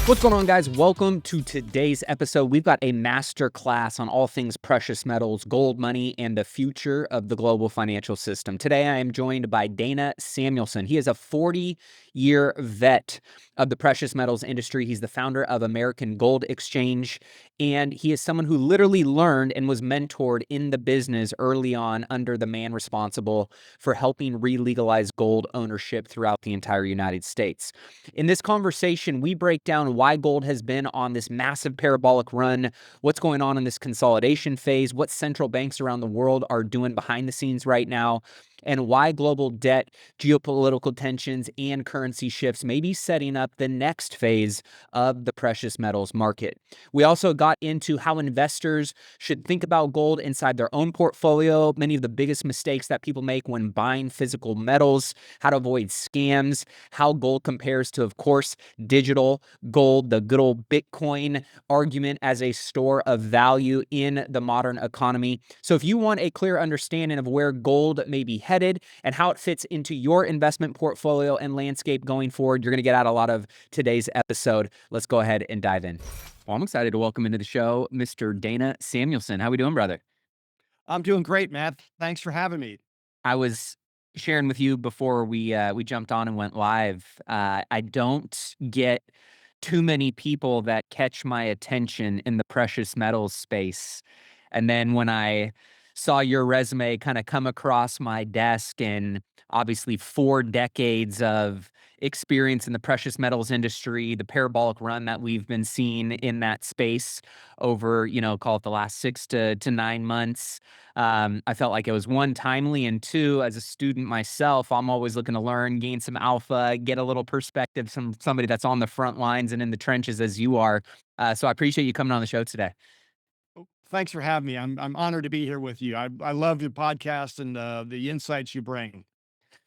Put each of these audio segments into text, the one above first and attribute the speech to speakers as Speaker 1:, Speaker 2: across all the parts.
Speaker 1: What's going on, guys? Welcome to today's episode. We've got a masterclass on all things precious metals, gold, money, and the future of the global financial system. Today, I am joined by Dana Samuelson. He is a 40-year vet of the precious metals industry. He's the founder of American Gold Exchange, and he is someone who literally learned and was mentored in the business early on under the man responsible for helping re-legalize gold ownership throughout the entire United States. In this conversation, we break down why gold has been on this massive parabolic run, what's going on in this consolidation phase, what central banks around the world are doing behind the scenes right now, and why global debt, geopolitical tensions, and currency shifts may be setting up the next phase of the precious metals market. We also got into how investors should think about gold inside their own portfolio, many of the biggest mistakes that people make when buying physical metals, how to avoid scams, how gold compares to, of course, digital gold, the good old Bitcoin argument as a store of value in the modern economy. So if you want a clear understanding of where gold may be headed and how it fits into your investment portfolio and landscape going forward, you're going to get out a lot of today's episode. Let's go ahead and dive in. Well, I'm excited to welcome into the show Mr. Dana Samuelson. How we doing, brother?
Speaker 2: I'm doing great, Matt. Thanks for having me.
Speaker 1: I was sharing with you before we jumped on and went live. I don't get too many people that catch my attention in the precious metals space. And then when I saw your resume kind of come across my desk, and obviously 4 decades of experience in the precious metals industry, the parabolic run that we've been seeing in that space over, call it the last 6 to 9 months. I felt like it was one, timely, and two, as a student myself, I'm always looking to learn, gain some alpha, get a little perspective from somebody that's on the front lines and in the trenches as you are. So I appreciate you coming on the show today.
Speaker 2: Thanks for having me. I'm honored to be here with you. I love your podcast and the insights you bring.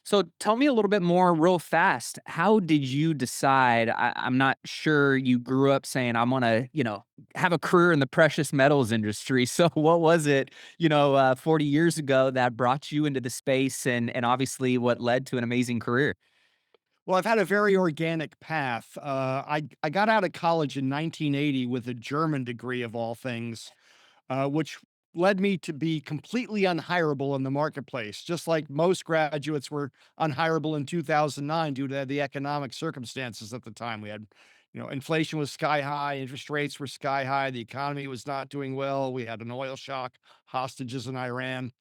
Speaker 1: So tell me a little bit more real fast. How did you decide? I'm not sure you grew up saying, I'm going to, have a career in the precious metals industry. So what was it, 40 years ago that brought you into the space, and obviously what led to an amazing career?
Speaker 2: Well, I've had a very organic path. I got out of college in 1980 with a German degree of all things, which led me to be completely unhireable in the marketplace, just like most graduates were unhireable in 2009 due to the economic circumstances at the time. We had, inflation was sky high, interest rates were sky high, the economy was not doing well. We had an oil shock, hostages in Iran.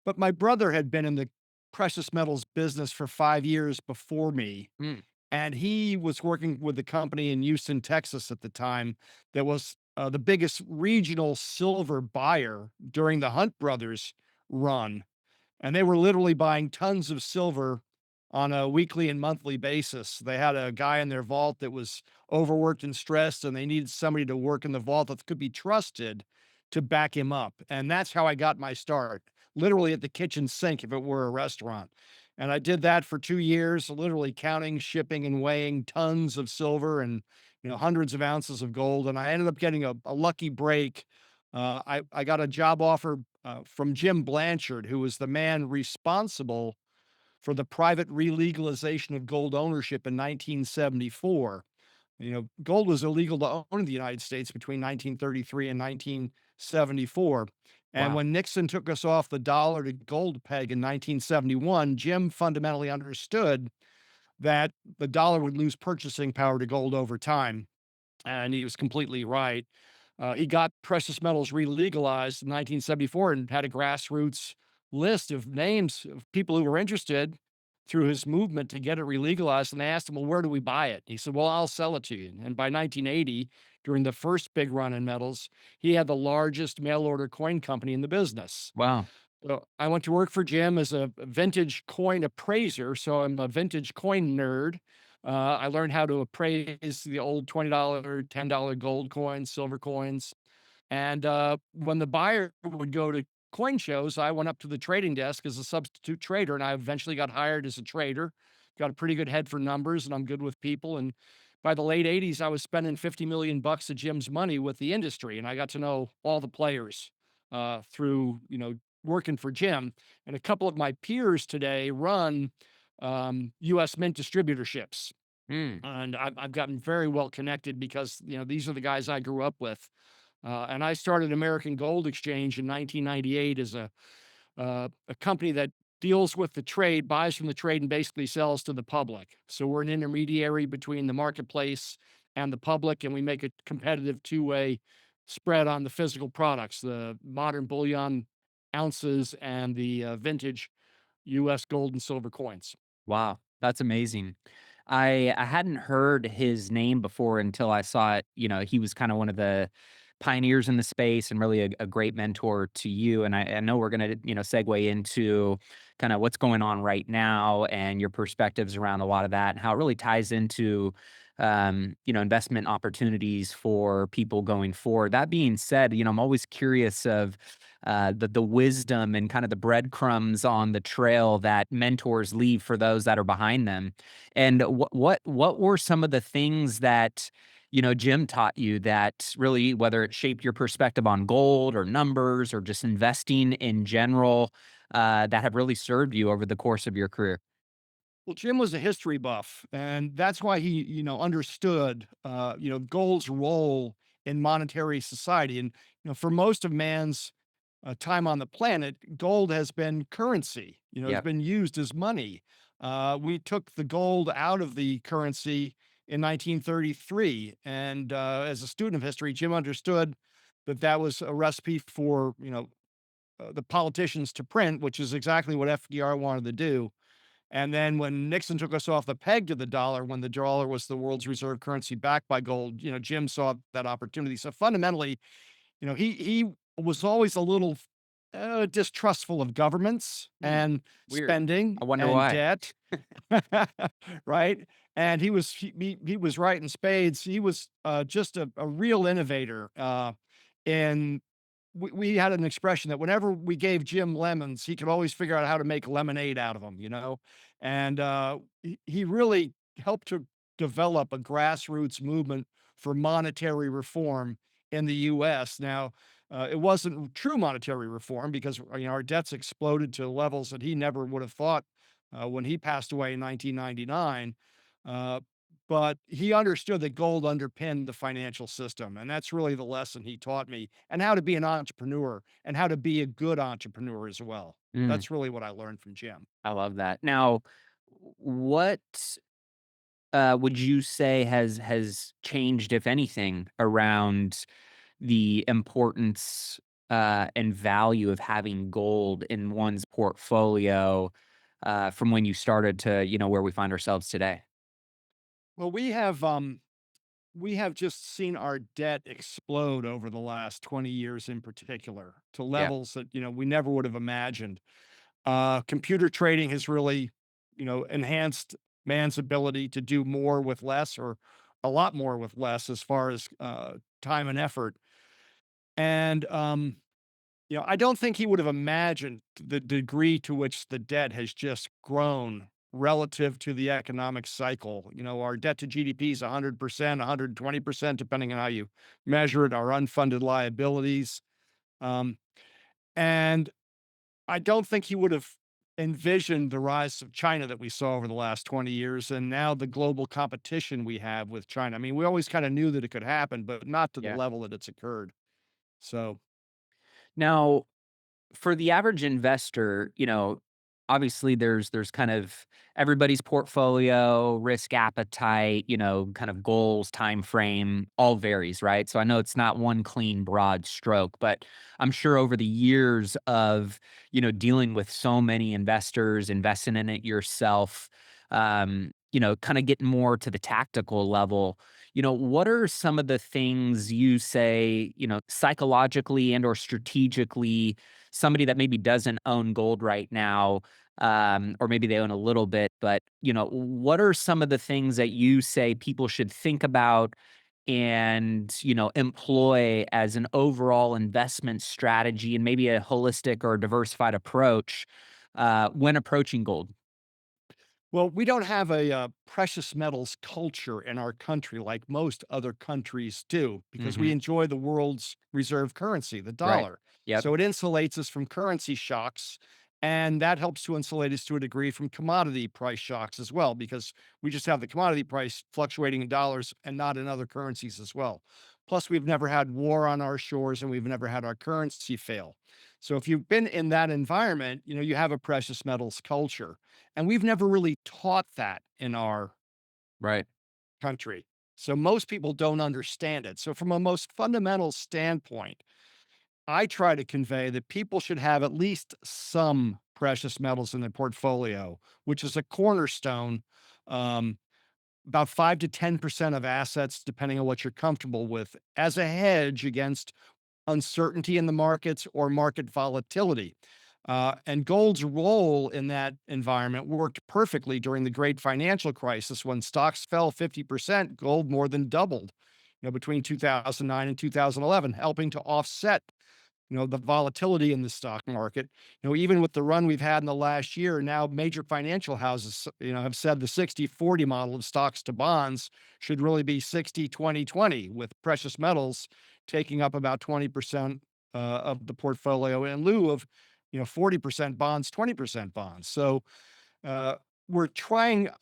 Speaker 2: But my brother had been in the precious metals business for 5 years before me.
Speaker 1: Mm,
Speaker 2: And he was working with a company in Houston, Texas at the time that was the biggest regional silver buyer during the Hunt Brothers run. And they were literally buying tons of silver on a weekly and monthly basis. They had a guy in their vault that was overworked and stressed, and they needed somebody to work in the vault that could be trusted to back him up. And that's how I got my start, literally at the kitchen sink if it were a restaurant. And I did that for 2 years, literally counting, shipping, and weighing tons of silver and hundreds of ounces of gold. And I ended up getting a lucky break. I got a job offer from Jim Blanchard, who was the man responsible for the private re-legalization of gold ownership in 1974. Gold was illegal to own in the United States between 1933 and 1974. And
Speaker 1: wow.
Speaker 2: when Nixon took us off the dollar to gold peg in 1971, Jim fundamentally understood that the dollar would lose purchasing power to gold over time. And he was completely right. He got precious metals re-legalized in 1974 and had a grassroots list of names of people who were interested through his movement to get it re-legalized. And they asked him, well, where do we buy it? He said, well, I'll sell it to you. And by 1980, during the first big run in metals, he had the largest mail order coin company in the business.
Speaker 1: Wow.
Speaker 2: So I went to work for Jim as a vintage coin appraiser. So I'm a vintage coin nerd. I learned how to appraise the old $20, $10 gold coins, silver coins. And when the buyer would go to coin shows, I went up to the trading desk as a substitute trader, and I eventually got hired as a trader. Got a pretty good head for numbers, and I'm good with people. And by the late 80s, I was spending 50 million bucks of Jim's money with the industry, and I got to know all the players through working for Jim. And a couple of my peers today run U.S. Mint distributorships.
Speaker 1: Mm.
Speaker 2: And I've gotten very well connected because, these are the guys I grew up with. And I started American Gold Exchange in 1998 as a company that deals with the trade, buys from the trade, and basically sells to the public. So we're an intermediary between the marketplace and the public, and we make a competitive two-way spread on the physical products, the modern bullion ounces and the vintage U.S. gold and silver coins.
Speaker 1: Wow, that's amazing. I hadn't heard his name before until I saw it. He was kind of one of the pioneers in the space and really a great mentor to you. And I know we're going to, segue into kind of what's going on right now and your perspectives around a lot of that and how it really ties into, investment opportunities for people going forward. That being said, I'm always curious of the wisdom and kind of the breadcrumbs on the trail that mentors leave for those that are behind them. And what were some of the things that Jim taught you that really, whether it shaped your perspective on gold or numbers or just investing in general, that have really served you over the course of your career?
Speaker 2: Well, Jim was a history buff, and that's why he, understood, gold's role in monetary society. And, for most of man's time on the planet, gold has been currency, has
Speaker 1: Yep.
Speaker 2: been used as money. We took the gold out of the currency in 1933. And as a student of history, Jim understood that that was a recipe for, the politicians to print, which is exactly what FDR wanted to do. And then when Nixon took us off the peg to the dollar, when the dollar was the world's reserve currency backed by gold, Jim saw that opportunity. So fundamentally, he was always a little distrustful of governments
Speaker 1: Hmm.
Speaker 2: and
Speaker 1: Weird.
Speaker 2: spending
Speaker 1: I wonder
Speaker 2: and
Speaker 1: why.
Speaker 2: debt, right? And he was right in spades. He was just a real innovator. And we had an expression that whenever we gave Jim lemons, he could always figure out how to make lemonade out of them, And he really helped to develop a grassroots movement for monetary reform in the US. Now, it wasn't true monetary reform because our debts exploded to levels that he never would have thought when he passed away in 1999. Uh, but he understood that gold underpinned the financial system, and that's really the lesson he taught me, and how to be an entrepreneur and how to be a good entrepreneur as well.
Speaker 1: Mm,
Speaker 2: That's really what I learned from Jim.
Speaker 1: I love that. Now, what would you say has changed, if anything, around the importance and value of having gold in one's portfolio from when you started to where we find ourselves today?
Speaker 2: Well, we have just seen our debt explode over the last 20 years in particular to
Speaker 1: Yeah,
Speaker 2: levels that, we never would have imagined. Computer trading has really, enhanced man's ability to do more with less, or a lot more with less, as far as time and effort. And, I don't think he would have imagined the degree to which the debt has just grown relative to the economic cycle. Our debt to GDP is 100%, 120%, depending on how you measure it, our unfunded liabilities. Um, and I don't think he would have envisioned the rise of China that we saw over the last 20 years, and now the global competition we have with China. I mean, we always kind of knew that it could happen, but not to the
Speaker 1: yeah.
Speaker 2: level that it's occurred. So,
Speaker 1: Now, for the average investor, obviously there's kind of everybody's portfolio, risk appetite, kind of goals, time frame, all varies, right? So I know it's not one clean broad stroke, but I'm sure over the years of, dealing with so many investors, investing in it yourself, kind of getting more to the tactical level, what are some of the things you say, psychologically and or strategically somebody that maybe doesn't own gold right now, or maybe they own a little bit, but what are some of the things that you say people should think about and employ as an overall investment strategy and maybe a holistic or diversified approach when approaching gold?
Speaker 2: well, we don't have a precious metals culture in our country like most other countries do, because we
Speaker 1: Hmm.
Speaker 2: enjoy the world's reserve currency, the
Speaker 1: Right.
Speaker 2: dollar.
Speaker 1: Yep.
Speaker 2: So it insulates us from currency shocks. And that helps to insulate us to a degree from commodity price shocks as well, because we just have the commodity price fluctuating in dollars and not in other currencies as well. Plus, we've never had war on our shores and we've never had our currency fail. So if you've been in that environment, you have a precious metals culture. And we've never really taught that in our
Speaker 1: Right.
Speaker 2: country. So most people don't understand it. So from a most fundamental standpoint, I try to convey that people should have at least some precious metals in their portfolio, which is a cornerstone, um, about 5 to 10% of assets, depending on what you're comfortable with, as a hedge against uncertainty in the markets or market volatility. And gold's role in that environment worked perfectly during the great financial crisis when stocks fell 50%, gold more than doubled, between 2009 and 2011, helping to offset the volatility in the stock market. Even with the run we've had in the last year, now major financial houses, have said the 60/40 model of stocks to bonds should really be 60/20/20, with precious metals taking up about 20% of the portfolio in lieu of, 40% bonds, 20% bonds. So uh,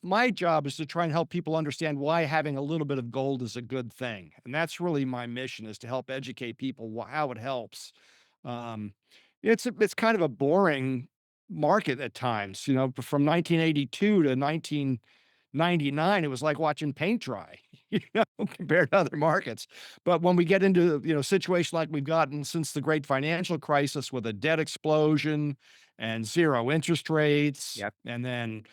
Speaker 2: my job is to try and help people understand why having a little bit of gold is a good thing. And that's really my mission, is to help educate people how it helps. um, it's kind of a boring market at times, from 1982 to 1999, it was like watching paint dry, compared to other markets. But when we get into, a situation like we've gotten since the great financial crisis, with a debt explosion and zero interest rates,
Speaker 1: Yep.
Speaker 2: and then,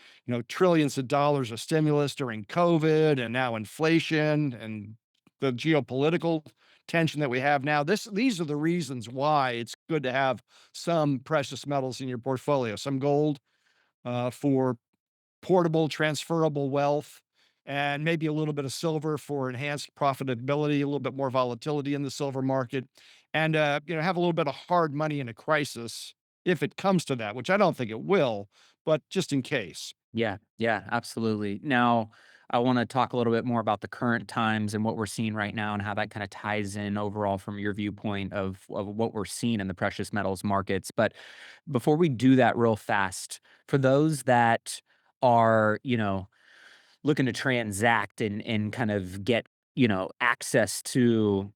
Speaker 2: trillions of dollars of stimulus during COVID, and now inflation and the geopolitical tension that we have now. These are the reasons why it's good to have some precious metals in your portfolio, some gold, for portable, transferable wealth, and maybe a little bit of silver for enhanced profitability, a little bit more volatility in the silver market, and have a little bit of hard money in a crisis if it comes to that, which I don't think it will, but just in case.
Speaker 1: Yeah, yeah, absolutely. Now, I want to talk a little bit more about the current times and what we're seeing right now and how that kind of ties in overall from your viewpoint of what we're seeing in the precious metals markets. But before we do that real fast, for those that are, looking to transact and kind of get, access to,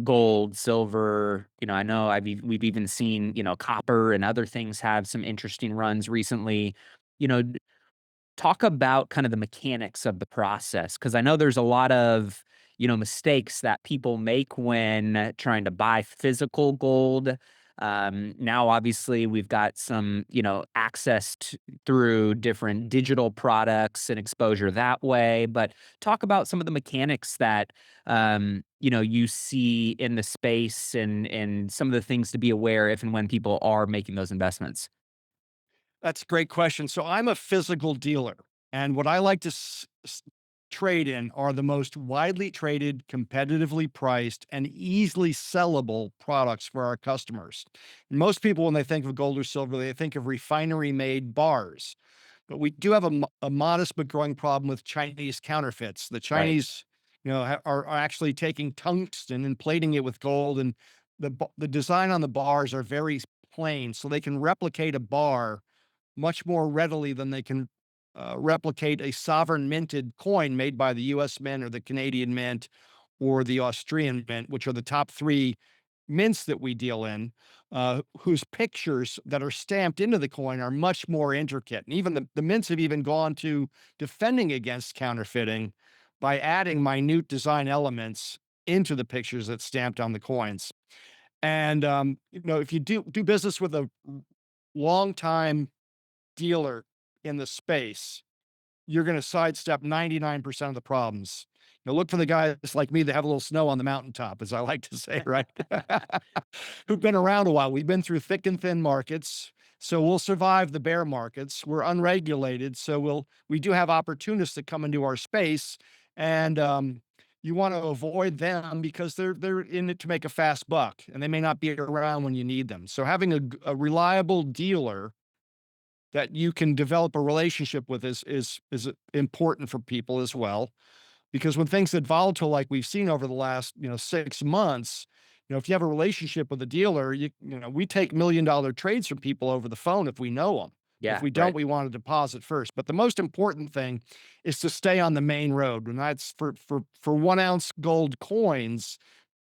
Speaker 1: gold, silver, I know we've even seen, copper and other things have some interesting runs recently. You know, Talk about kind of the mechanics of the process, because I know there's a lot of, mistakes that people make when trying to buy physical gold. Now, obviously, we've got some, access through different digital products and exposure that way. But talk about some of the mechanics that, you see in the space and some of the things to be aware if and when people are making those investments.
Speaker 2: That's a great question. So I'm a physical dealer, and what I like to trade in are the most widely traded, competitively priced, and easily sellable products for our customers. And most people, when they think of gold or silver, they think of refinery made bars. But we do have a modest but growing problem with Chinese counterfeits. The
Speaker 1: Right.
Speaker 2: Chinese, are actually taking tungsten and plating it with gold, and the design on the bars are very plain, so they can replicate a bar much more readily than they can replicate a sovereign minted coin made by the US Mint or the Canadian Mint or the Austrian Mint, which are the top three mints that we deal in, whose pictures that are stamped into the coin are much more intricate. And even the mints have even gone to defending against counterfeiting by adding minute design elements into the pictures that's stamped on the coins. And if you do business with a long time dealer in the space, you're going to sidestep 99% of the problems. Look for the guys like me that have a little snow on the mountaintop, as I like to say, right? Who've been around a while. We've been through thick and thin markets, so we'll survive the bear markets. We're unregulated, so we do have opportunists that come into our space, and you want to avoid them because they're in it to make a fast buck, and they may not be around when you need them. So having a reliable dealer that you can develop a relationship with is important for people as well. Because when things get volatile, like we've seen over the last 6 months, If you have a relationship with a dealer, we take $1 million trades from people over the phone if we know them. If
Speaker 1: Yeah,
Speaker 2: we don't,
Speaker 1: right.
Speaker 2: we want to deposit first. But the most important thing is to stay on the main road. And that's for 1 ounce gold coins.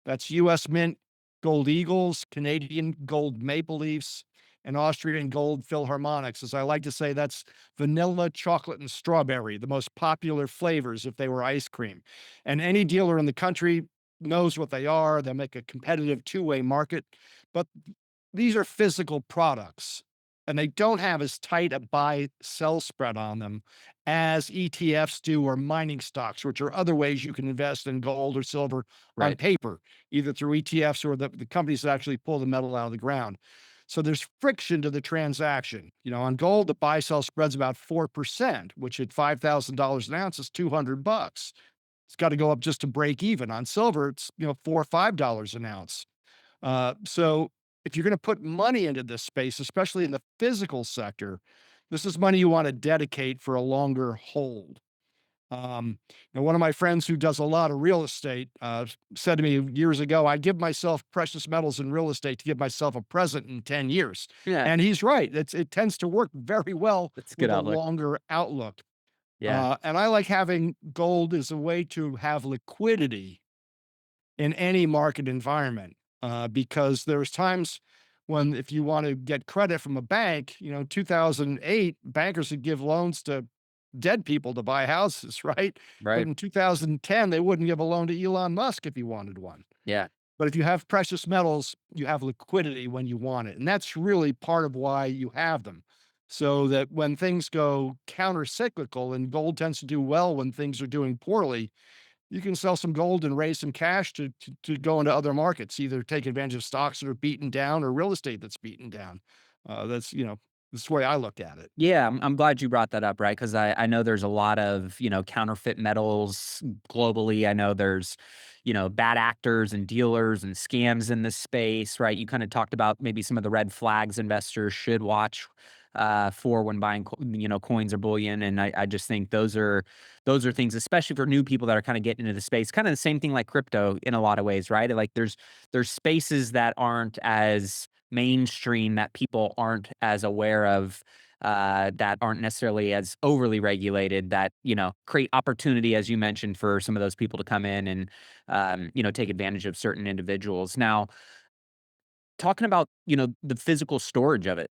Speaker 2: That's US Mint Gold Eagles, Canadian Gold Maple Leafs, and Austrian Gold Philharmonics. As I like to say, that's vanilla, chocolate, and strawberry, the most popular flavors if they were ice cream. And any dealer in the country knows what they are. They make a competitive two-way market. But these are physical products, and they don't have as tight a buy sell spread on them as ETFs do, or mining stocks, which are other ways you can invest in gold or silver on
Speaker 1: Right.
Speaker 2: paper, either through ETFs or the companies that actually pull the metal out of the ground. So there's friction to the transaction. On gold, the buy sell spread's about 4%, which at $5,000 an ounce is $200. It's got to go up just to break even. On silver, it's, 4 or $5 an ounce. So if you're going to put money into this space, especially in the physical sector, this is money you want to dedicate for a longer hold. One of my friends who does a lot of real estate said to me years ago, I give myself precious metals and real estate to give myself a present in 10 years.
Speaker 1: Yeah,
Speaker 2: And he's right. It tends to work very well
Speaker 1: that's a good
Speaker 2: with a
Speaker 1: outlook.
Speaker 2: longer outlook.
Speaker 1: Yeah,
Speaker 2: And I like having gold as a way to have liquidity in any market environment, because there's times when, if you want to get credit from a bank, 2008, bankers would give loans to dead people to buy houses, right? But
Speaker 1: right.
Speaker 2: in 2010, they wouldn't give a loan to Elon Musk if he wanted one.
Speaker 1: Yeah.
Speaker 2: But if you have precious metals, you have liquidity when you want it. And that's really part of why you have them. So that when things go counter cyclical, and gold tends to do well when things are doing poorly, you can sell some gold and raise some cash to go into other markets, either take advantage of stocks that are beaten down or real estate that's beaten down. That's the way I looked at it.
Speaker 1: Yeah, I'm glad you brought that up, right? Because I know there's a lot of, counterfeit metals globally. I know there's, bad actors and dealers and scams in this space, right? You kind of talked about maybe some of the red flags investors should watch for when buying, coins or bullion. And I just think those are things, especially for new people that are kind of getting into the space. Kind of the same thing like crypto in a lot of ways, right? Like there's spaces that aren't as mainstream, that people aren't as aware of, that aren't necessarily as overly regulated, that create opportunity, as you mentioned, for some of those people to come in and take advantage of certain individuals. Now, talking about the physical storage of it,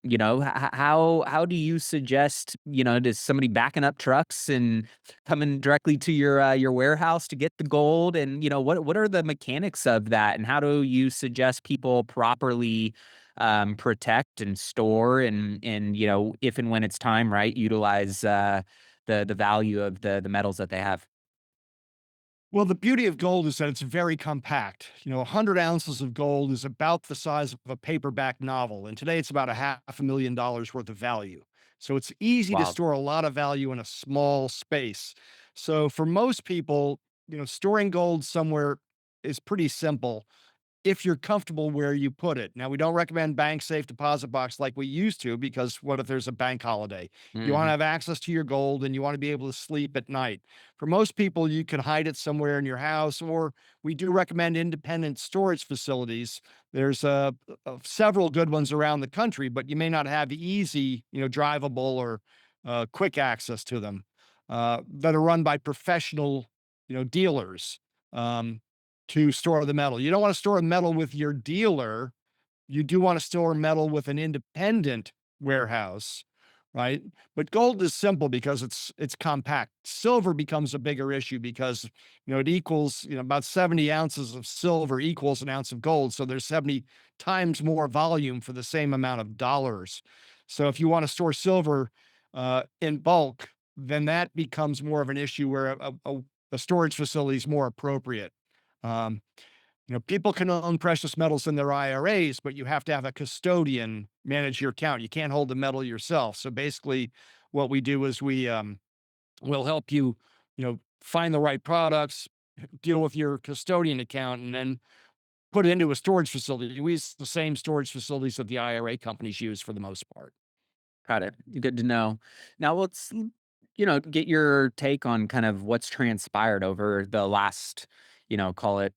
Speaker 1: how do you suggest, does somebody backing up trucks and coming directly to your warehouse to get the gold? And what are the mechanics of that, and how do you suggest people properly protect and store, and if and when it's time, right, utilize the value of the metals that they have?
Speaker 2: Well, the beauty of gold is that it's very compact. 100 ounces of gold is about the size of a paperback novel. And today it's about a $500,000 worth of value. So it's easy to
Speaker 1: Wow.
Speaker 2: store a lot of value in a small space. So for most people, storing gold somewhere is pretty simple if you're comfortable where you put it. Now, we don't recommend bank safe deposit box like we used to, because what if there's a bank holiday? You want to
Speaker 1: Hmm.
Speaker 2: have access to your gold, and you want to be able to sleep at night. For most people, you can hide it somewhere in your house, or we do recommend independent storage facilities. There's several good ones around the country, but you may not have easy, drivable or quick access to them, that are run by professional, dealers. Um, to store the metal. You don't want to store metal with your dealer. You do want to store metal with an independent warehouse, right? But gold is simple because it's compact. Silver becomes a bigger issue because it equals, about 70 ounces of silver equals an ounce of gold. So there's 70 times more volume for the same amount of dollars. So if you want to store silver in bulk, then that becomes more of an issue where a storage facility is more appropriate. Um, People can own precious metals in their IRAs, but you have to have a custodian manage your account. You can't hold the metal yourself. So basically, what we do is we will help you, find the right products, deal with your custodian account, and then put it into a storage facility. We use the same storage facilities that the IRA companies use for the most part.
Speaker 1: Got it. Good to know. Now let's, get your take on kind of what's transpired over the last, call it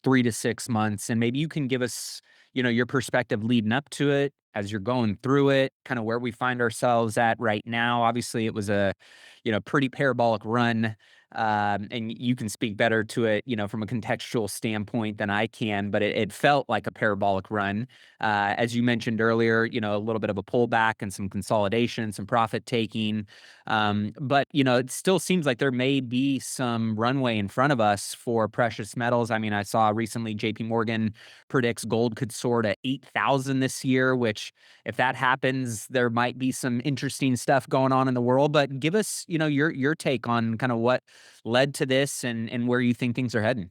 Speaker 1: 3 to 6 months, and maybe you can give us, your perspective leading up to it, as you're going through it, kind of where we find ourselves at right now. Obviously, it was a, pretty parabolic run, and you can speak better to it, from a contextual standpoint than I can. But it felt like a parabolic run, as you mentioned earlier. A little bit of a pullback and some consolidation, some profit taking. But it still seems like there may be some runway in front of us for precious metals. I mean, I saw recently JP Morgan predicts gold could soar to 8,000 this year, which, if that happens, there might be some interesting stuff going on in the world. But give us, your take on kind of what led to this, and where you think things are heading.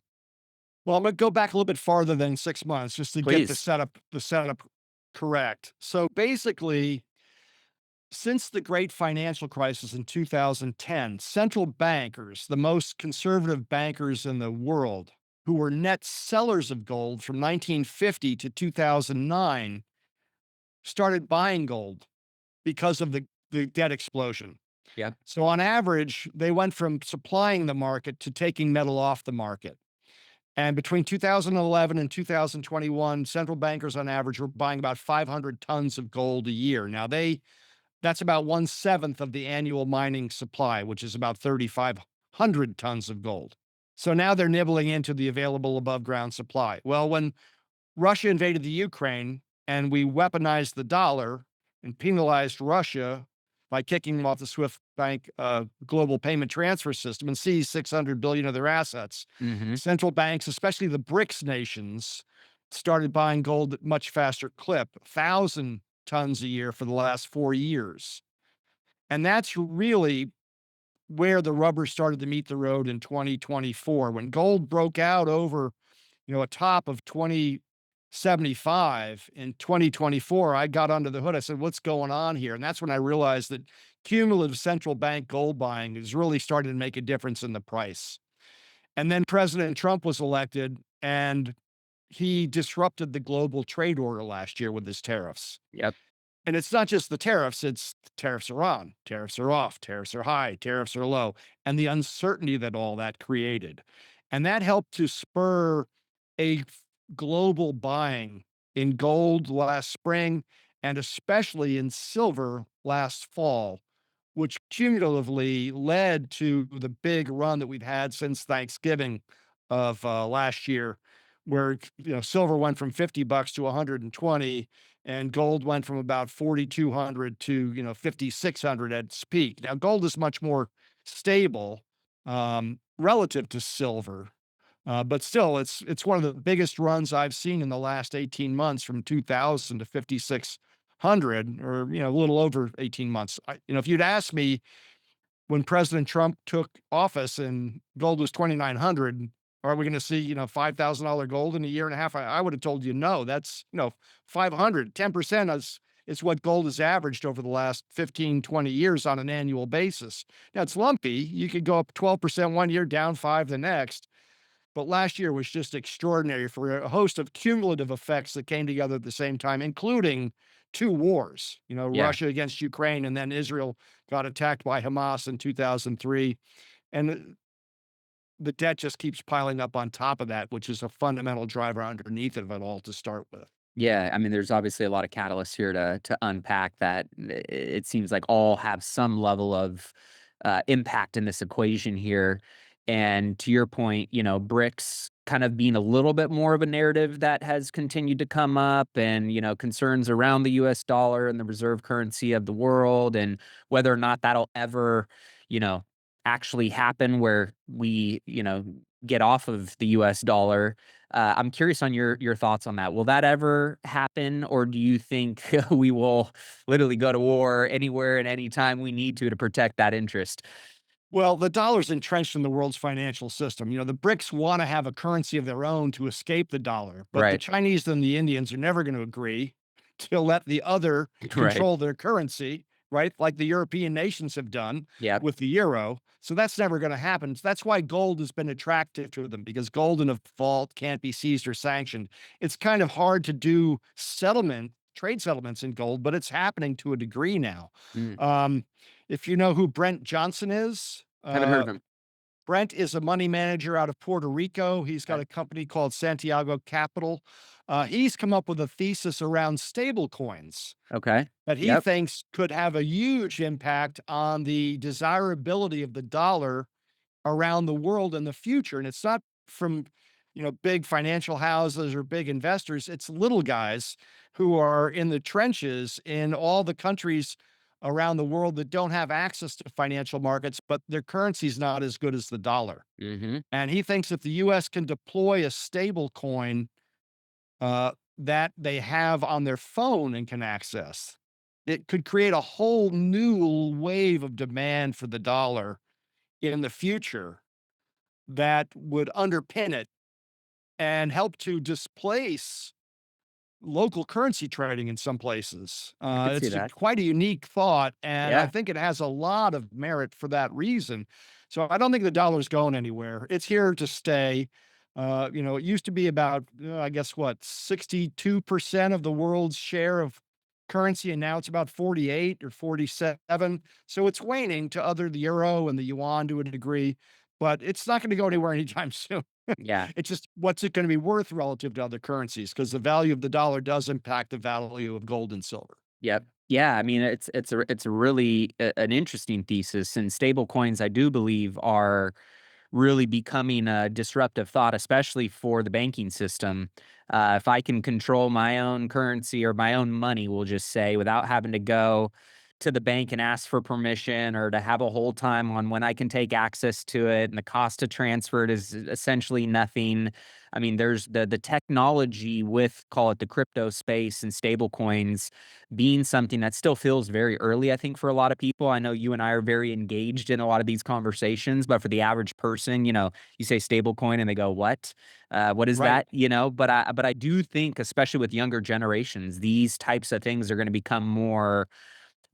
Speaker 2: Well, I'm gonna go back a little bit farther than 6 months just to get the
Speaker 1: Please.
Speaker 2: setup correct. So basically, since the great financial crisis in 2010, central bankers, the most conservative bankers in the world, who were net sellers of gold from 1950 to 2009, started buying gold because of the debt explosion.
Speaker 1: Yep.
Speaker 2: So on average, they went from supplying the market to taking metal off the market. And between 2011 and 2021, central bankers on average were buying about 500 tons of gold a year. Now that's about 1/7 of the annual mining supply, which is about 3,500 tons of gold. So now they're nibbling into the available above ground supply. Well, when Russia invaded the Ukraine and we weaponized the dollar and penalized Russia by kicking them off the SWIFT bank global payment transfer system and seized 600 billion of their assets.
Speaker 1: Hmm.
Speaker 2: Central banks, especially the BRICS nations, started buying gold at much faster clip, 1,000 tons a year for the last 4 years. And that's really where the rubber started to meet the road in 2024 when gold broke out over a top of 2075 in 2024. I got under the hood. I said, what's going on here? And that's when I realized that cumulative central bank gold buying is really starting to make a difference in the price. And then President Trump was elected, and he disrupted the global trade order last year with his tariffs.
Speaker 1: Yep.
Speaker 2: And it's not just the tariffs, it's tariffs are on, tariffs are off, tariffs are high, tariffs are low, and the uncertainty that all that created. And that helped to spur a global buying in gold last spring and especially in silver last fall, which cumulatively led to the big run that we've had since Thanksgiving of last year, where silver went from $50 to 120, and gold went from about 4,200 to 5,600 at its peak. Now, gold is much more stable relative to silver, but still, it's one of the biggest runs I've seen in the last 18 months, from 2,000 to 5,600, or a little over 18 months. If you'd asked me when President Trump took office and gold was 2,900, are we going to see, $5,000 gold in a year and a half? I would have told you no. That's, 500, 10% is what gold has averaged over the last 15, 20 years on an annual basis. Now it's lumpy. You could go up 12% one year, down 5 the next. But last year was just extraordinary for a host of cumulative effects that came together at the same time, including two wars,
Speaker 1: Yeah.
Speaker 2: Russia against Ukraine, and then Israel got attacked by Hamas in 2003. And the debt just keeps piling up on top of that, which is a fundamental driver underneath of it all to start with.
Speaker 1: Yeah, I mean, there's obviously a lot of catalysts here to unpack that. It seems like all have some level of impact in this equation here. And to your point, BRICS kind of being a little bit more of a narrative that has continued to come up, and concerns around the U.S. dollar and the reserve currency of the world, and whether or not that'll ever, you know, actually happen where we, get off of the U.S. dollar. I'm curious on your thoughts on that. Will that ever happen, or do you think we will literally go to war anywhere and anytime we need to protect that interest?
Speaker 2: Well, the dollar's entrenched in the world's financial system. The BRICS want to have a currency of their own to escape the dollar, but the
Speaker 1: Right.
Speaker 2: Chinese and the Indians are never going to agree to let the other
Speaker 1: Right.
Speaker 2: control their currency, right? Like the European nations have done
Speaker 1: Yep.
Speaker 2: with the euro. So that's never going to happen. So that's why gold has been attractive to them, because gold in a vault can't be seized or sanctioned. It's kind of hard to do trade settlements in gold, but it's happening to a degree now.
Speaker 1: Mm.
Speaker 2: Um, if you know who Brent Johnson is,
Speaker 1: Haven't heard of him.
Speaker 2: Brent is a money manager out of Puerto Rico. He's got
Speaker 1: Okay.
Speaker 2: a company called Santiago Capital. He's come up with a thesis around stable coins
Speaker 1: Okay.
Speaker 2: that he
Speaker 1: Yep.
Speaker 2: thinks could have a huge impact on the desirability of the dollar around the world in the future. And it's not from, big financial houses or big investors. It's little guys who are in the trenches in all the countries around the world that don't have access to financial markets, but their currency is not as good as the dollar.
Speaker 1: Mhm.
Speaker 2: And he thinks if the US can deploy a stable coin that they have on their phone and can access, it could create a whole new wave of demand for the dollar in the future that would underpin it and help to displace local currency trading in some places.
Speaker 1: I could see
Speaker 2: It's
Speaker 1: that.
Speaker 2: quite a unique thought, and I
Speaker 1: Yeah.
Speaker 2: think it has a lot of merit for that reason. So I don't think the dollar's going anywhere. It's here to stay. It used to be about, I guess, what, 62% of the world's share of currency, and now it's about 48 or 47. So it's waning to other the euro and the yuan to a degree, but it's not going to go anywhere anytime soon.
Speaker 1: Yeah.
Speaker 2: It's just what's it going to be worth relative to other currencies? Because the value of the dollar does impact the value of gold and silver.
Speaker 1: Yep. Yeah, I mean, it's a really an interesting thesis, and stable coins, I do believe, are really becoming a disruptive thought, especially for the banking system. If I can control my own currency or my own money, we'll just say, without having to go to the bank and ask for permission or to have a hold time on when I can take access to it, and the cost to transfer it is essentially nothing. I mean, there's the technology with, call it, the crypto space and stable coins being something that still feels very early, I think, for a lot of people. I know you and I are very engaged in a lot of these conversations, but for the average person, you say stable coin and they go, "What? What is
Speaker 2: Right.
Speaker 1: that?" But I do think, especially with younger generations, these types of things are going to become more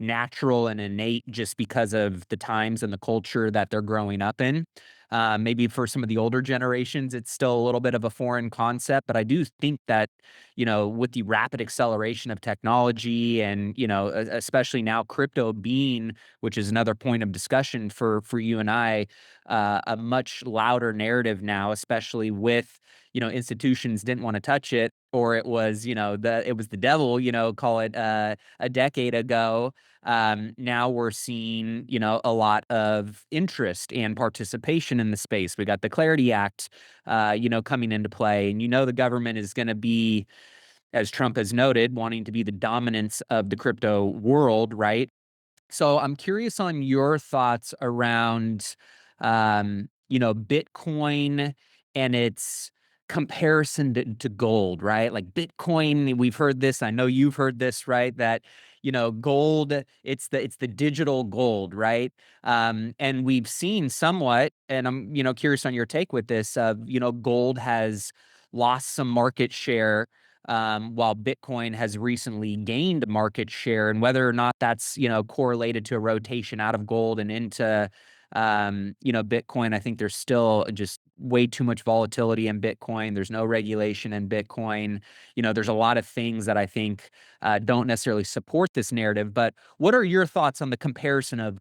Speaker 1: natural and innate just because of the times and the culture that they're growing up in. Maybe for some of the older generations, it's still a little bit of a foreign concept, but I do think that, with the rapid acceleration of technology and, especially now crypto being, which is another point of discussion for you and I, a much louder narrative now, especially with, institutions didn't want to touch it, or it was the devil, call it a decade ago. Now we're seeing, a lot of interest and participation in the space. We got the Clarity Act, coming into play, and the government is going to be, as Trump has noted, wanting to be the dominance of the crypto world, right? So I'm curious on your thoughts around, Bitcoin and its comparison to gold, right? Like Bitcoin, we've heard this. I know you've heard this, right? That gold, it's the digital gold, right? And we've seen somewhat, and I'm curious on your take with this. Of gold has lost some market share while Bitcoin has recently gained market share, and whether or not that's correlated to a rotation out of gold and into Bitcoin. I think there's still just way too much volatility in Bitcoin. There's no regulation in Bitcoin. There's a lot of things that I think don't necessarily support this narrative. But what are your thoughts on the comparison of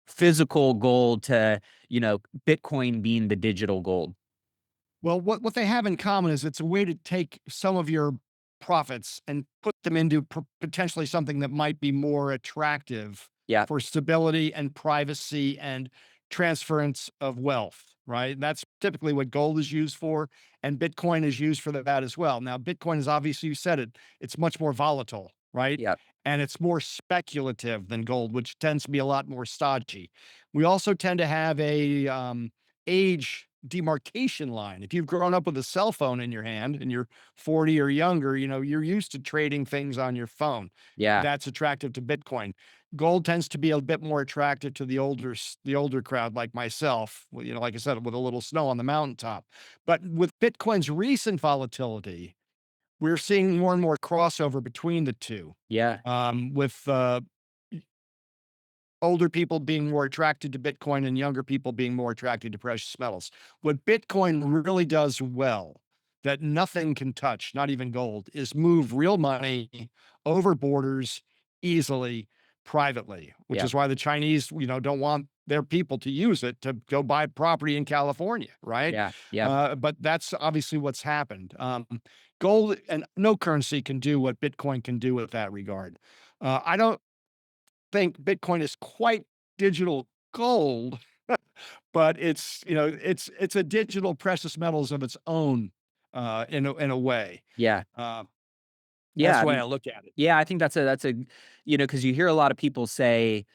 Speaker 1: physical gold to Bitcoin being the digital gold?
Speaker 2: Well, what they have in common is it's a way to take some of your profits and put them into potentially something that might be more attractive
Speaker 1: Yeah,
Speaker 2: for stability and privacy and transference of wealth, right? That's typically what gold is used for, and Bitcoin is used for that as well. Now, Bitcoin is, obviously, you said it, it's much more volatile, right?
Speaker 1: yeah,
Speaker 2: And it's more speculative than gold, which tends to be a lot more stodgy. We also tend to have a age demarcation line. If you've grown up with a cell phone in your hand and you're 40 or younger, you're used to trading things on your phone.
Speaker 1: yeah,
Speaker 2: That's attractive to Bitcoin. Gold tends to be a bit more attractive to the older crowd like myself, like I said, with a little snow on the mountaintop. But with Bitcoin's recent volatility, we're seeing more and more crossover between the two.
Speaker 1: yeah,
Speaker 2: With older people being more attracted to Bitcoin and younger people being more attracted to precious metals. What Bitcoin really does well, that nothing can touch, not even gold, is move real money over borders easily, privately, which
Speaker 1: yeah,
Speaker 2: is why the Chinese, don't want their people to use it to go buy property in California, right?
Speaker 1: Yeah. Yeah.
Speaker 2: But that's obviously what's happened. Gold and no currency can do what Bitcoin can do with that regard. I don't think Bitcoin is quite digital gold, but it's a digital precious metals of its own, in a way.
Speaker 1: Yeah.
Speaker 2: Uh, that's
Speaker 1: Yeah.
Speaker 2: the way I look at it.
Speaker 1: Yeah. I think that's a, because you hear a lot of people say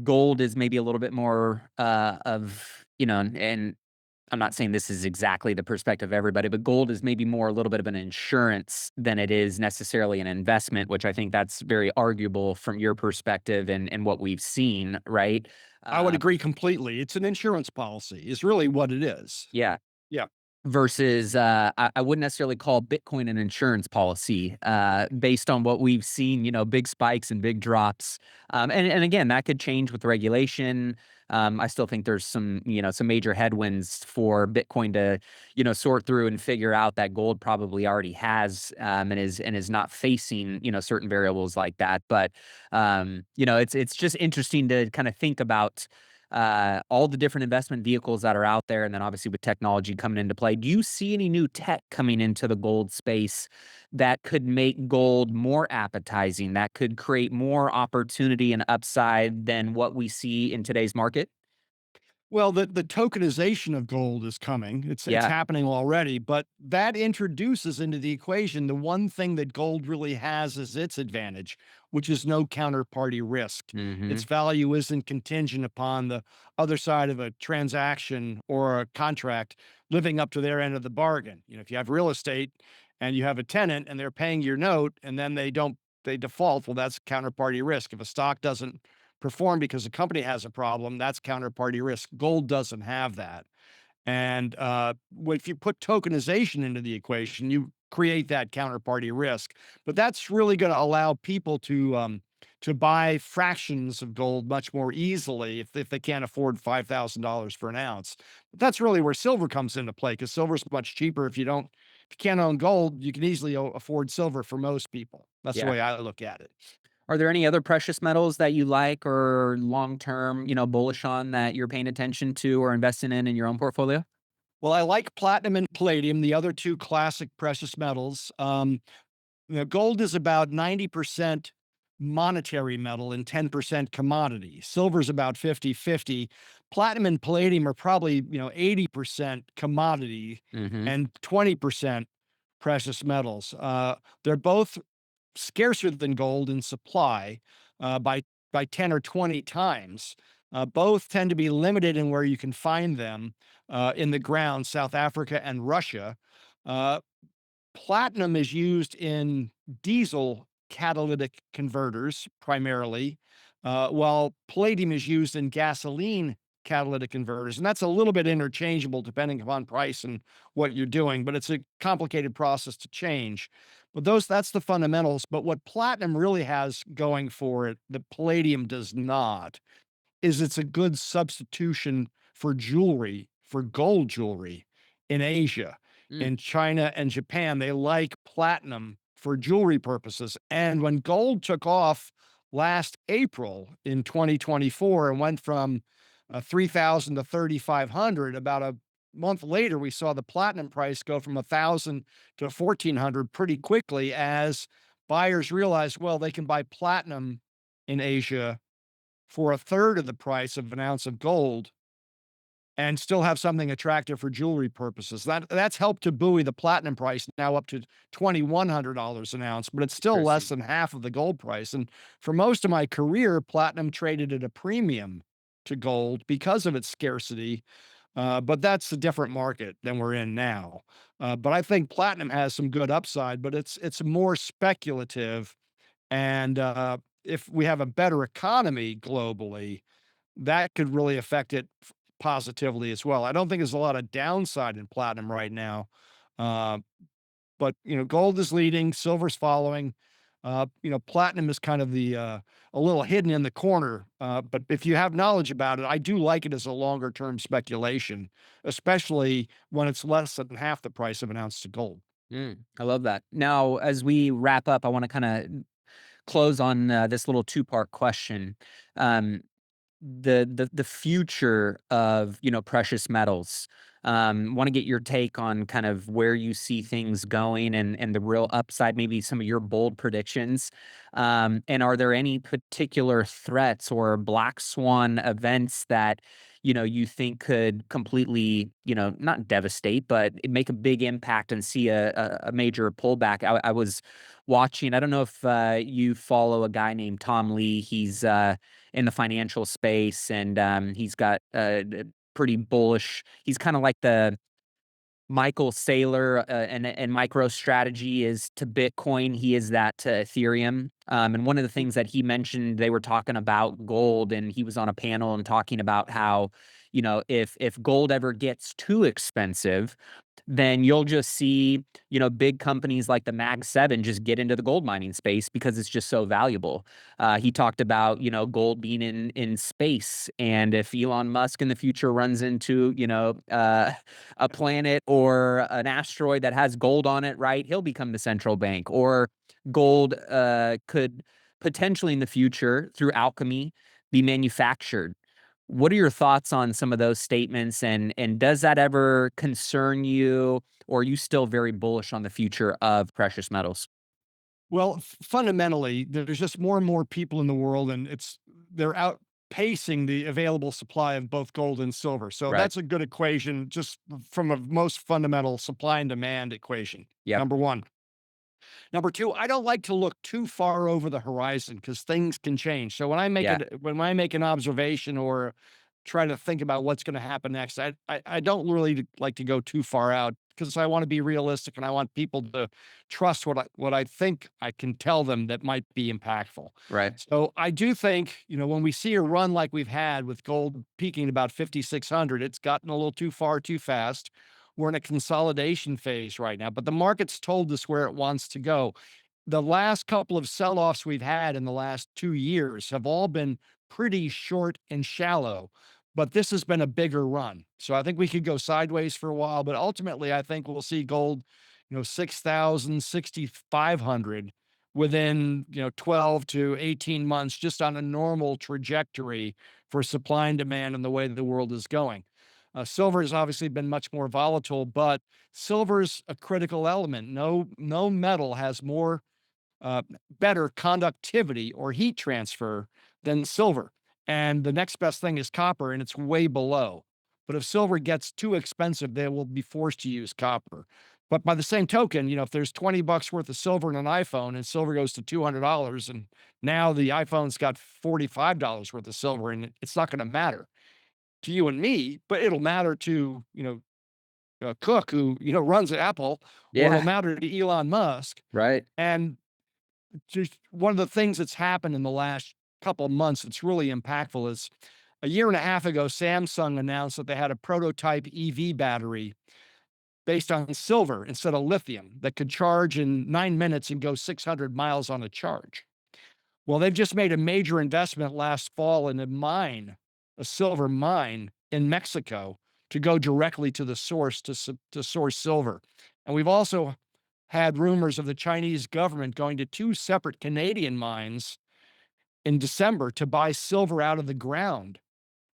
Speaker 1: gold is maybe a little bit more of, and I'm not saying this is exactly the perspective of everybody, but gold is maybe more a little bit of an insurance than it is necessarily an investment, which I think that's very arguable from your perspective and what we've seen, right?
Speaker 2: I would
Speaker 1: Uh,
Speaker 2: agree completely. It's an insurance policy is really what it is.
Speaker 1: yeah.
Speaker 2: Yeah.
Speaker 1: Versus, I wouldn't necessarily call Bitcoin an insurance policy, based on what we've seen, big spikes and big drops. And again, that could change with regulation. I still think there's some major headwinds for Bitcoin to, sort through and figure out that gold probably already has, and is not facing, certain variables like that. But, it's just interesting to kind of think about all the different investment vehicles that are out there, and then obviously with technology coming into play. Do you see any new tech coming into the gold space that could make gold more appetizing, that could create more opportunity and upside than what we see in today's market?
Speaker 2: Well, the tokenization of gold is coming. It's
Speaker 1: Yeah.
Speaker 2: happening already, but that introduces into the equation the one thing that gold really has as its advantage, which is no counterparty risk. Its
Speaker 1: Mhm.
Speaker 2: value isn't contingent upon the other side of a transaction or a contract living up to their end of the bargain. If you have real estate and you have a tenant and they're paying your note and then they default, well, that's counterparty risk. If a stock doesn't perform because the company has a problem, that's counterparty risk. Gold doesn't have that. And if you put tokenization into the equation, you create that counterparty risk. But that's really going to allow people to buy fractions of gold much more easily if they can't afford $5,000 for an ounce. But that's really where silver comes into play because silver's much cheaper. If you can't own gold, you can easily afford silver for most people. That's the
Speaker 1: Yeah.
Speaker 2: way I look at it.
Speaker 1: Are there any other precious metals that you like or long term, bullish on that you're paying attention to or investing in your own portfolio?
Speaker 2: Well, I like platinum and palladium, the other two classic precious metals. Gold is about 90% monetary metal and 10% commodity. Silver's about 50-50. Platinum and palladium are probably, 80% commodity
Speaker 1: Mhm.
Speaker 2: and 20% precious metals. They're both scarcer than gold in supply by 10 or 20 times. Both tend to be limited in where you can find them in the ground, South Africa and Russia. Uh, Platinum is used in diesel catalytic converters primarily, while palladium is used in gasoline catalytic converters. And that's a little bit interchangeable depending upon price and what you're doing, but it's a complicated process to change. But that's the fundamentals. But what platinum really has going for it, the palladium does not, is it's a good substitution for jewelry, for gold jewelry in Asia.
Speaker 1: Mm.
Speaker 2: In China and Japan, they like platinum for jewelry purposes. And when gold took off last April in 2024 and went from 3,000 to 3,500, about a month later, we saw the platinum price go from 1,000 to 1,400 pretty quickly as buyers realized, well, they can buy platinum in Asia for a third of the price of an ounce of gold and still have something attractive for jewelry purposes. That's helped to buoy the platinum price now up to $2,100 an ounce, but it's still less
Speaker 1: Interesting.
Speaker 2: than half of the gold price. And for most of my career, platinum traded at a premium to gold because of its scarcity. But that's a different market than we're in now. But I think platinum has some good upside, but it's more speculative. And if we have a better economy globally, that could really affect it positively as well. I don't think there's a lot of downside in platinum right now. Uh, but gold is leading, silver's following. Platinum is kind of a little hidden in the corner. But if you have knowledge about it, I do like it as a longer term speculation, especially when it's less than half the price of an ounce of gold.
Speaker 1: I love that. Now, as we wrap up, I want to kind of close on this little two-part question. Um, the future of, precious metals. Want to get your take on kind of where you see things going and the real upside, maybe some of your bold predictions. And are there any particular threats or black swan events that, you think could completely, not devastate, but make a big impact and see a major pullback? I was watching, I don't know if you follow a guy named Tom Lee. He's in the financial space, and he's got pretty bullish. He's kind of like the Michael Saylor, and MicroStrategy is to Bitcoin. He is that to Ethereum. And one of the things that he mentioned, they were talking about gold, and he was on a panel and talking about how, if gold ever gets too expensive, then you'll just see, big companies like the Mag 7 just get into the gold mining space because it's just so valuable. He talked about, gold being in space, and if Elon Musk in the future runs into, a planet or an asteroid that has gold on it, right, he'll become the central bank. Or gold could potentially in the future, through alchemy, be manufactured. What are your thoughts on some of those statements, and does that ever concern you, or are you still very bullish on the future of precious metals?
Speaker 2: Well, fundamentally, there's just more and more people in the world, and they're outpacing the available supply of both gold and silver. So
Speaker 1: Right.
Speaker 2: that's a good equation, just from a most fundamental supply and demand equation.
Speaker 1: Yep.
Speaker 2: Number one. Number two, I don't like to look too far over the horizon because things can change. So
Speaker 1: Yeah.
Speaker 2: when I make an observation or try to think about what's going to happen next, I don't really like to go too far out because I want to be realistic and I want people to trust what I think I can tell them that might be impactful.
Speaker 1: Right.
Speaker 2: So I do think, when we see a run like we've had with gold peaking about 5,600, it's gotten a little too far too fast. We're in a consolidation phase right now, but the market's told us where it wants to go. The last couple of sell-offs we've had in the last 2 years have all been pretty short and shallow, but this has been a bigger run. So I think we could go sideways for a while, but ultimately I think we'll see gold, 6,000, 6,500 within, 12 to 18 months, just on a normal trajectory for supply and demand and the way the world is going. Silver has obviously been much more volatile, but silver's a critical element. No metal has more uh, better conductivity or heat transfer than silver. And the next best thing is copper, and it's way below. But if silver gets too expensive, they will be forced to use copper. But by the same token, if there's 20 bucks worth of silver in an iPhone and silver goes to $200, and now the iPhone's got $45 worth of silver, and it's not going to matter to you and me, but it'll matter to, Cook, who, runs Apple, or it'll
Speaker 1: Yeah.
Speaker 2: matter to Elon Musk.
Speaker 1: Right.
Speaker 2: And just one of the things that's happened in the last couple of months that's really impactful is a year and a half ago, Samsung announced that they had a prototype EV battery based on silver instead of lithium that could charge in 9 minutes and go 600 miles on a charge. Well, they've just made a major investment last fall in a silver mine in Mexico to go directly to the source to source silver. And we've also had rumors of the Chinese government going to two separate Canadian mines in December to buy silver out of the ground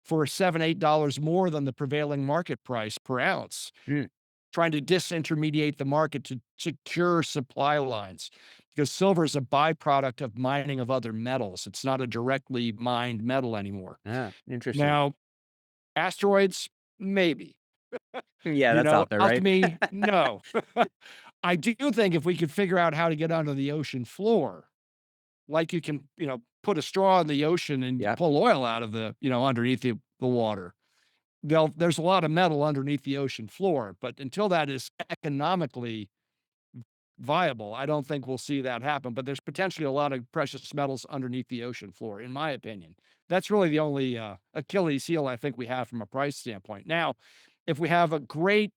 Speaker 2: for $7, $8 more than the prevailing market price per ounce,
Speaker 1: Mm.
Speaker 2: trying to disintermediate the market to secure supply lines, because silver is a byproduct of mining of other metals. It's not a directly mined metal anymore.
Speaker 1: Ah, interesting.
Speaker 2: Now, asteroids, maybe.
Speaker 1: Yeah, that's out there, right?
Speaker 2: Alchemy, no. I do think if we could figure out how to get under the ocean floor, like you can, put a straw in the ocean and
Speaker 1: Yep.
Speaker 2: pull oil out of underneath the water. There's a lot of metal underneath the ocean floor, but until that is economically viable, I don't think we'll see that happen. But there's potentially a lot of precious metals underneath the ocean floor, in my opinion. That's really the only Achilles heel I think we have from a price standpoint. Now, if we have a great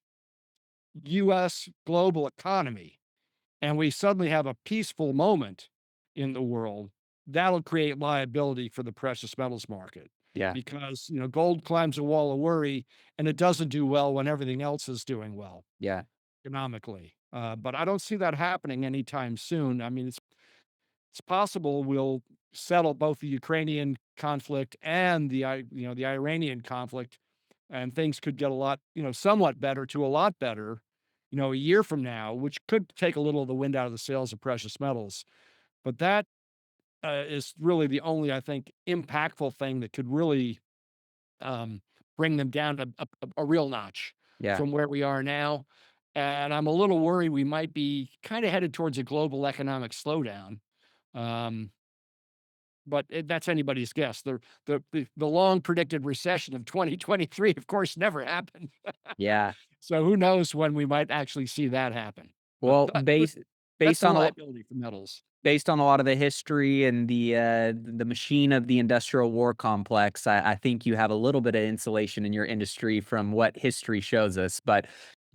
Speaker 2: US global economy and we suddenly have a peaceful moment in the world, that'll create liability for the precious metals market
Speaker 1: Yeah.
Speaker 2: because, gold climbs a wall of worry and it doesn't do well when everything else is doing well
Speaker 1: Yeah.
Speaker 2: economically. But I don't see that happening anytime soon. I mean, it's possible we'll settle both the Ukrainian conflict and the Iranian conflict, and things could get a lot, somewhat better to a lot better, a year from now, which could take a little of the wind out of the sails of precious metals. But that is really the only, I think, impactful thing that could really um, bring them down a real notch
Speaker 1: Yeah.
Speaker 2: from where we are now. And I'm a little worried we might be kind of headed towards a global economic slowdown. Um, but that's anybody's guess. The long predicted recession of 2023, of course, never happened.
Speaker 1: Yeah.
Speaker 2: So who knows when we might actually see that happen? But
Speaker 1: Well,
Speaker 2: that's
Speaker 1: based
Speaker 2: the
Speaker 1: on a
Speaker 2: liability for metals.
Speaker 1: based on a lot of the history and the machine of the industrial war complex, I think you have a little bit of insulation in your industry from what history shows us. But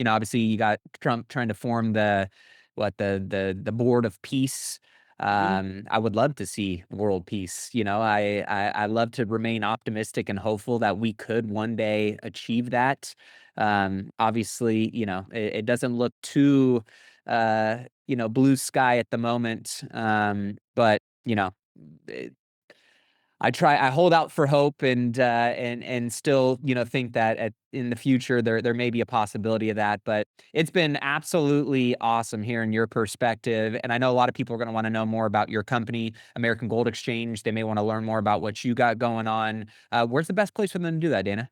Speaker 1: obviously, you got Trump trying to form the board of peace.
Speaker 2: Mhm.
Speaker 1: I would love to see world peace. I love to remain optimistic and hopeful that we could one day achieve that. Obviously, it doesn't look too blue sky at the moment. But it, I hold out for hope and still, think that in the future there may be a possibility of that. But it's been absolutely awesome hearing your perspective. And I know a lot of people are going to want to know more about your company, American Gold Exchange. They may want to learn more about what you got going on. Where's the best place for them to do that, Dana?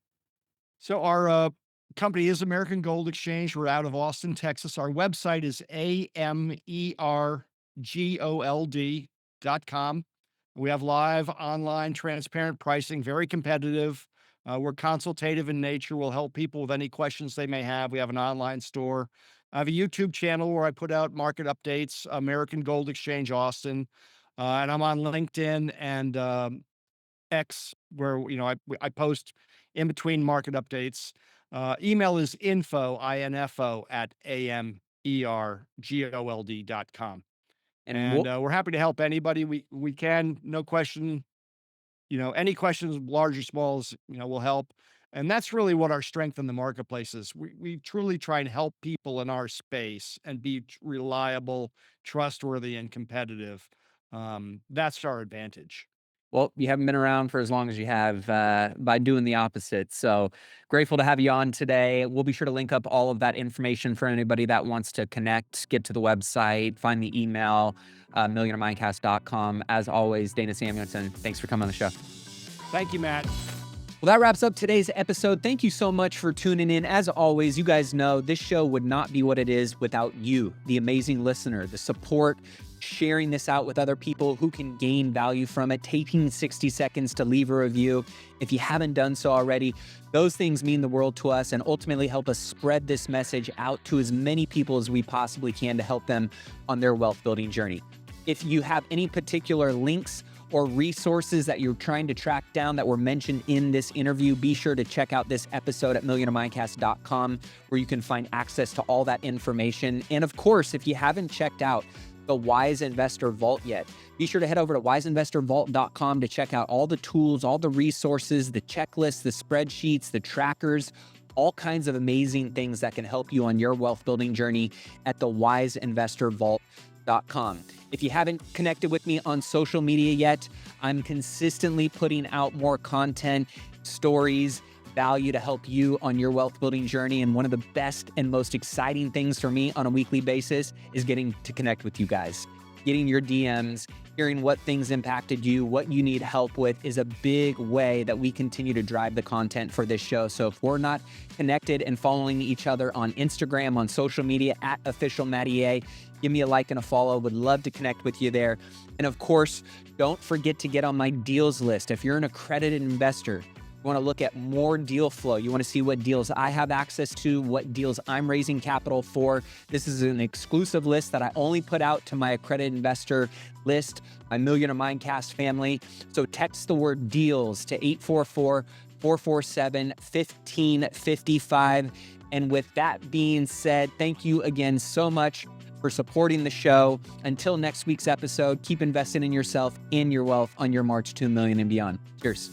Speaker 2: So our company is American Gold Exchange. We're out of Austin, Texas. Our website is amergold.com. We have live, online, transparent pricing, very competitive. We're consultative in nature. We'll help people with any questions they may have. We have an online store. I have a YouTube channel where I put out market updates, American Gold Exchange Austin. And I'm on LinkedIn and X, where I post in between market updates. Email is info at amergold.com.
Speaker 1: And
Speaker 2: And
Speaker 1: we'll
Speaker 2: we're happy to help anybody we can. No question. Any questions, large or small, will help. And that's really what our strength in the marketplace is. We truly try and help people in our space and be reliable, trustworthy, and competitive. That's our advantage.
Speaker 1: Well, you haven't been around for as long as you have by doing the opposite. So grateful to have you on today. We'll be sure to link up all of that information for anybody that wants to connect, get to the website, find the email, MillionaireMindcast.com. As always, Dana Samuelson, thanks for coming on the show.
Speaker 2: Thank you, Matt.
Speaker 1: Well, that wraps up today's episode. Thank you so much for tuning in. As always, you guys know this show would not be what it is without you, the amazing listener, the support, sharing this out with other people who can gain value from it, taking 60 seconds to leave a review. If you haven't done so already, those things mean the world to us and ultimately help us spread this message out to as many people as we possibly can to help them on their wealth building journey. If you have any particular links or resources that you're trying to track down that were mentioned in this interview, be sure to check out this episode at MillionaireMindcast.com, where you can find access to all that information. And of course, if you haven't checked out the Wise Investor Vault yet, be sure to head over to wiseinvestorvault.com to check out all the tools, all the resources, the checklists, the spreadsheets, the trackers, all kinds of amazing things that can help you on your wealth building journey at the wiseinvestorvault.com. If you haven't connected with me on social media yet, I'm consistently putting out more content, stories, value to help you on your wealth building journey. And one of the best and most exciting things for me on a weekly basis is getting to connect with you guys. Getting your DMs, hearing what things impacted you, what you need help with is a big way that we continue to drive the content for this show. So if we're not connected and following each other on Instagram, on social media at official Matty A, give me a like and a follow. Would love to connect with you there. And of course, don't forget to get on my deals list. If you're an accredited investor, you want to look at more deal flow. You want to see what deals I have access to, what deals I'm raising capital for. This is an exclusive list that I only put out to my accredited investor list, my Millionaire Mindcast family. So text the word deals to 844-447-1555. And with that being said, thank you again so much for supporting the show. Until next week's episode, keep investing in yourself and your wealth on your march to $1 million and beyond. Cheers.